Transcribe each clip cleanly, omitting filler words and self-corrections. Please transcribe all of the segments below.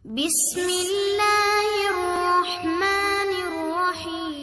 بسم اللہ الرحمن الرحیم۔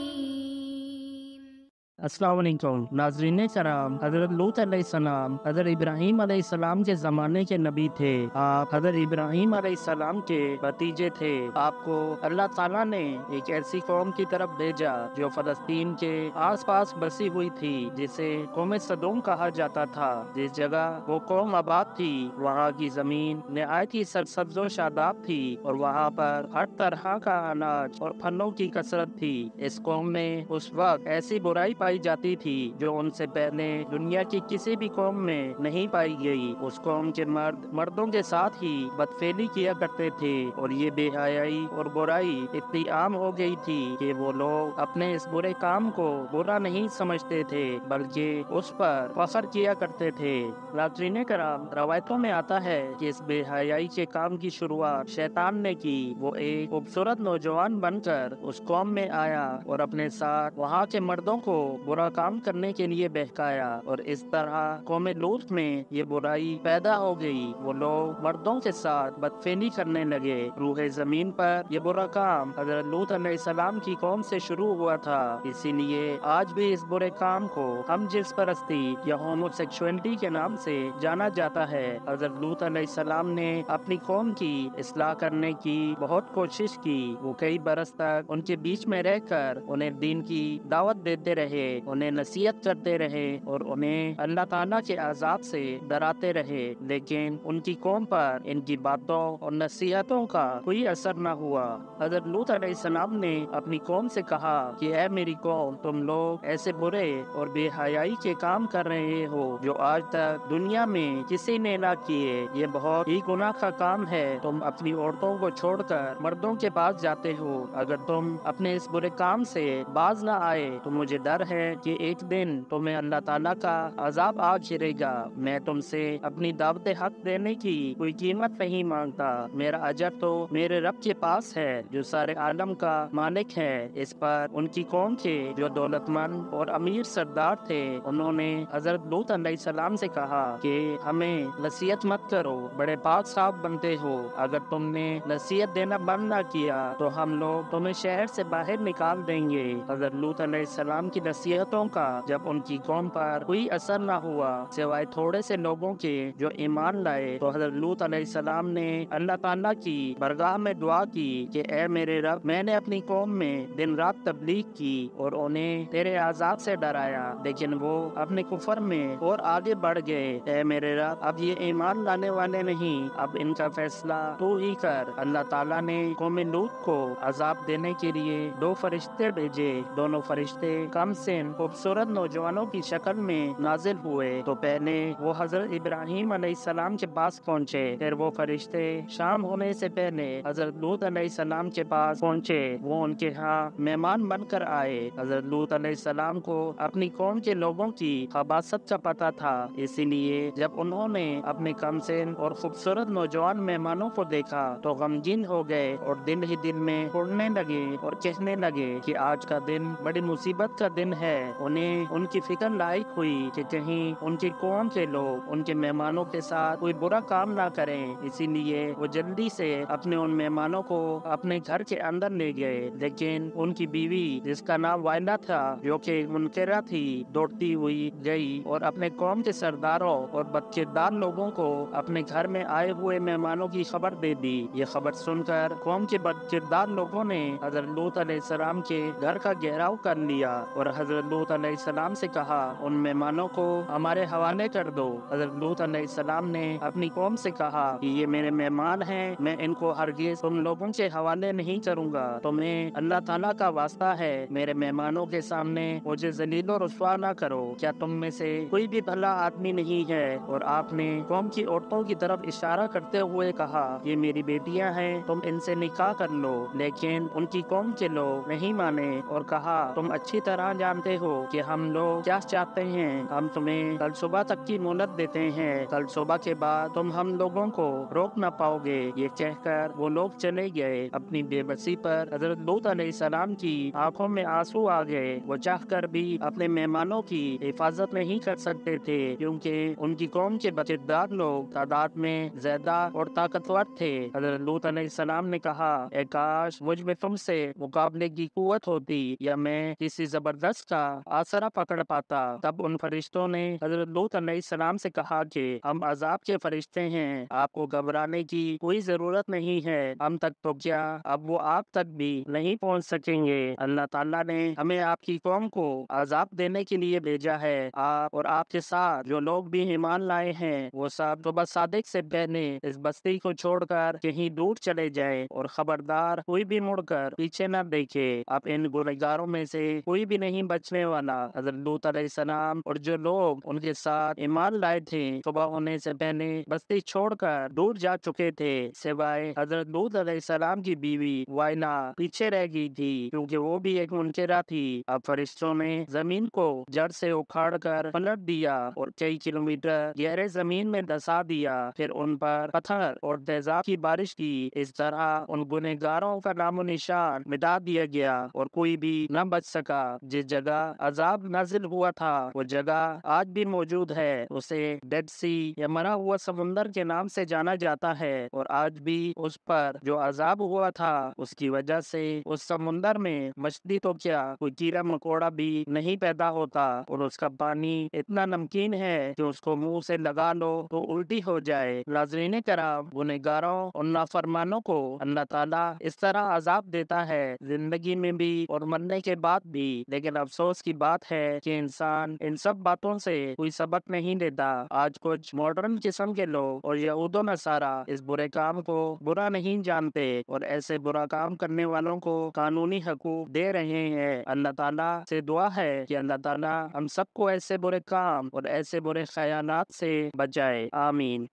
السلام علیکم ناظرین کرام، حضرت لوط علیہ السلام حضرت ابراہیم علیہ السلام کے زمانے کے نبی تھے۔ آپ حضرت ابراہیم علیہ السلام کے بھتیجے تھے۔ آپ کو اللہ تعالیٰ نے ایک ایسی قوم کی طرف بھیجا جو فلسطین کے آس پاس بسی ہوئی تھی، جسے قوم سدوم کہا جاتا تھا۔ جس جگہ وہ قوم آباد تھی، وہاں کی زمین نہایت ہی سرسبز و شاداب تھی، اور وہاں پر ہر طرح کا اناج اور پھلوں کی کثرت تھی۔ اس قوم میں اس وقت ایسی برائی پائی جاتی تھی جو ان سے پہلے دنیا کی کسی بھی قوم میں نہیں پائی گئی۔ اس قوم کے مرد مردوں کے ساتھ ہی بدفعلی کیا کرتے تھے، اور یہ بے حیائی اور برائی اتنی عام ہو گئی تھی کہ وہ لوگ اپنے اس برے کام کو برا نہیں سمجھتے تھے، بلکہ اس پر فخر کیا کرتے تھے۔ ناظرین کرام، روایتوں میں آتا ہے کہ اس بے حیائی کے کام کی شروعات شیطان نے کی۔ وہ ایک خوبصورت نوجوان بن کر اس قوم میں آیا اور اپنے ساتھ وہاں کے مردوں کو برا کام کرنے کے لیے بہکایا، اور اس طرح قوم لوط میں یہ برائی پیدا ہو گئی۔ وہ لوگ مردوں کے ساتھ بدفعلی کرنے لگے۔ روح زمین پر یہ برا کام حضرت لوط علیہ السلام کی قوم سے شروع ہوا تھا، اسی لیے آج بھی اس برے کام کو ہم جنس پرستی یا ہومو سیکشوئلٹی کے نام سے جانا جاتا ہے۔ حضرت لوط علیہ السلام نے اپنی قوم کی اصلاح کرنے کی بہت کوشش کی۔ وہ کئی برس تک ان کے بیچ میں رہ کر انہیں دین کی دعوت دیتے رہے، انہیں نصیحت کرتے رہے، اور انہیں اللہ تعالیٰ کے عذاب سے ڈراتے رہے، لیکن ان کی قوم پر ان کی باتوں اور نصیحتوں کا کوئی اثر نہ ہوا۔ حضرت لوط علیہ السلام نے اپنی قوم سے کہا کہ اے میری قوم، تم لوگ ایسے برے اور بے حیائی کے کام کر رہے ہو جو آج تک دنیا میں کسی نے نہ کیے۔ یہ بہت ہی گناہ کا کام ہے۔ تم اپنی عورتوں کو چھوڑ کر مردوں کے پاس جاتے ہو۔ اگر تم اپنے اس برے کام سے باز نہ آئے تو مجھے ڈر ہے کہ ایک دن تمہیں اللہ تعالیٰ کا عذاب آ گرے گا۔ میں تم سے اپنی دعوت حق دینے کی کوئی قیمت نہیں مانگتا۔ میرا اجر تو میرے رب کے پاس ہے جو سارے عالم کا مالک ہے۔ اس پر ان کی قوم کے جو دولت مند اور امیر سردار تھے، انہوں نے حضرت لوط علیہ السلام سے کہا کہ ہمیں نصیحت مت کرو، بڑے پاک صاف بنتے ہو۔ اگر تم نے نصیحت دینا بند نہ کیا تو ہم لوگ تمہیں شہر سے باہر نکال دیں گے۔ حضرت لوط علیہ السلام کی نصیحتوں کا جب ان کی قوم پر کوئی اثر نہ ہوا سوائے تھوڑے سے لوگوں کے جو ایمان لائے، تو حضرت لوط علیہ السلام نے اللہ تعالیٰ کی بارگاہ میں دعا کی کہ اے میرے رب، میں نے اپنی قوم میں دن رات تبلیغ کی اور انہیں تیرے عذاب سے ڈرایا، لیکن وہ اپنے کفر میں اور آگے بڑھ گئے۔ اے میرے رب، اب یہ ایمان لانے والے نہیں، اب ان کا فیصلہ تو ہی کر۔ اللہ تعالیٰ نے قوم لوط کو عذاب دینے کے لیے دو فرشتے بھیجے۔ دونوں فرشتے کم سن خوبصورت نوجوانوں کی شکل میں نازل ہوئے۔ تو پہلے وہ حضرت ابراہیم علیہ السلام کے پاس پہنچے، پھر وہ فرشتے شام ہونے سے پہلے حضرت لوط علیہ السلام کے پاس پہنچے۔ وہ ان کے ہاں مہمان بن کر آئے۔ حضرت لوط علیہ السلام کو اپنی قوم کے لوگوں کی خباثت کا پتہ تھا، اسی لیے جب انہوں نے اپنے کم سن اور خوبصورت نوجوان مہمانوں کو دیکھا تو غمگین ہو گئے، اور دل ہی دل میں اڑنے لگے اور کہنے لگے کہ آج کا دن بڑی مصیبت کا دن ہے۔ انہیں ان کی فکر لاحق ہوئی کہ کہیں ان کی قوم کے لوگ ان کے مہمانوں کے ساتھ کوئی برا کام نہ کریں، اسی لیے وہ جلدی سے اپنے ان مہمانوں کو اپنے گھر کے اندر لے گئے، لیکن ان کی بیوی جس کا نام وائلا تھا، جو کہ منکرہ تھی، دوڑتی ہوئی گئی اور اپنے قوم کے سرداروں اور بدکردار لوگوں کو اپنے گھر میں آئے ہوئے مہمانوں کی خبر دے دی۔ یہ خبر سن کر قوم کے بدکردار لوگوں نے حضرت لوط علیہ السلام کے گھر کا گھیراؤ کر لیا اور حضرت لوط علیہ السلام سے کہا ان مہمانوں کو ہمارے حوالے کر دو۔ حضرت لوط علیہ السلام نے اپنی قوم سے کہا کہ یہ میرے مہمان ہیں، میں ان کو ہرگز تم لوگوں کے حوالے نہیں کروں گا۔ تمہیں اللہ تعالیٰ کا واسطہ ہے، میرے مہمانوں کے سامنے مجھے ذلیل و رسوا نہ کرو۔ کیا تم میں سے کوئی بھی بھلا آدمی نہیں ہے؟ اور آپ نے قوم کی عورتوں کی طرف اشارہ کرتے ہوئے کہا یہ میری بیٹیاں ہیں، تم ان سے نکاح کر لو، لیکن ان کی قوم کے لوگ نہیں مانے اور کہا تم اچھی طرح جانتے جانتے ہو کہ ہم لوگ کیا چاہتے ہیں؟ ہم تمہیں کل صبح تک کی مہلت دیتے ہیں، کل صبح کے بعد تم ہم لوگوں کو روک نہ پاؤ گے۔ یہ کہہ کر وہ لوگ چلے گئے۔ اپنی بے بسی پر حضرت لوط علیہ السلام کی آنکھوں میں آنسو آ گئے۔ وہ چاہ کر بھی اپنے مہمانوں کی حفاظت نہیں کر سکتے تھے، کیونکہ ان کی قوم کے بچے دار لوگ تعداد میں زیادہ اور طاقتور تھے۔ حضرت لوط علیہ السلام نے کہا، اے کاش مجھ میں تم سے مقابلے کی قوت ہوتی، یا میں کسی زبردست کا آسرا پکڑ پاتا۔ تب ان فرشتوں نے حضرت لوط علیہ السلام سے کہا کہ ہم عذاب کے فرشتے ہیں، آپ کو گھبرانے کی کوئی ضرورت نہیں ہے، ہم تک تو کیا اب وہ آپ تک بھی نہیں پہنچ سکیں گے۔ اللہ تعالیٰ نے ہمیں آپ کی قوم کو عذاب دینے کے لیے بھیجا ہے۔ آپ اور آپ کے ساتھ جو لوگ بھی ایمان لائے ہیں وہ سب صبح صادق سے پہلے اس بستی کو چھوڑ کر کہیں دور چلے جائیں، اور خبردار کوئی بھی مڑ کر پیچھے نہ دیکھے۔ اب ان گنہگاروں میں سے کوئی بھی نہیں بچنے والا۔ حضرت لوط علیہ السلام اور جو لوگ ان کے ساتھ ایمان لائے تھے صبح ہونے سے پہلے بستی چھوڑ کر دور جا چکے تھے، سوائے حضرت لوط علیہ السلام کی بیوی وائلا پیچھے رہ گئی تھی، کیونکہ وہ بھی ایک منکرہ تھی۔ اب فرشتوں نے زمین کو جڑ سے اکھاڑ کر پلٹ دیا اور کئی کلومیٹر گہرے زمین میں دسا دیا، پھر ان پر پتھر اور تیزاب کی بارش کی۔ اس طرح ان گنہگاروں کا نام و نشان مٹا دیا گیا اور کوئی بھی نہ بچ سکا۔ جس جگہ عذاب نازل ہوا تھا وہ جگہ آج بھی موجود ہے، اسے ڈیڈ سی یا مرا ہوا سمندر کے نام سے جانا جاتا ہے، اور آج بھی اس پر جو عذاب ہوا تھا اس کی وجہ سے اس سمندر میں مچھلی تو کیا کوئی کیڑا مکوڑا بھی نہیں پیدا ہوتا، اور اس کا پانی اتنا نمکین ہے کہ اس کو منہ سے لگا لو تو الٹی ہو جائے۔ ناظرین کرام، گنہگاروں اور نافرمانوں کو اللہ تعالیٰ اس طرح عذاب دیتا ہے زندگی میں بھی اور مرنے کے بعد بھی، لیکن افسوس کی بات ہے کہ انسان ان سب باتوں سے کوئی سبق نہیں لیتا۔ آج کچھ ماڈرن قسم کے لوگ اور یہود و نصارہ اس برے کام کو برا نہیں جانتے اور ایسے برا کام کرنے والوں کو قانونی حقوق دے رہے ہیں۔ اللہ تعالیٰ سے دعا ہے کہ اللہ تعالیٰ ہم سب کو ایسے برے کام اور ایسے برے خیالات سے بچائے، آمین۔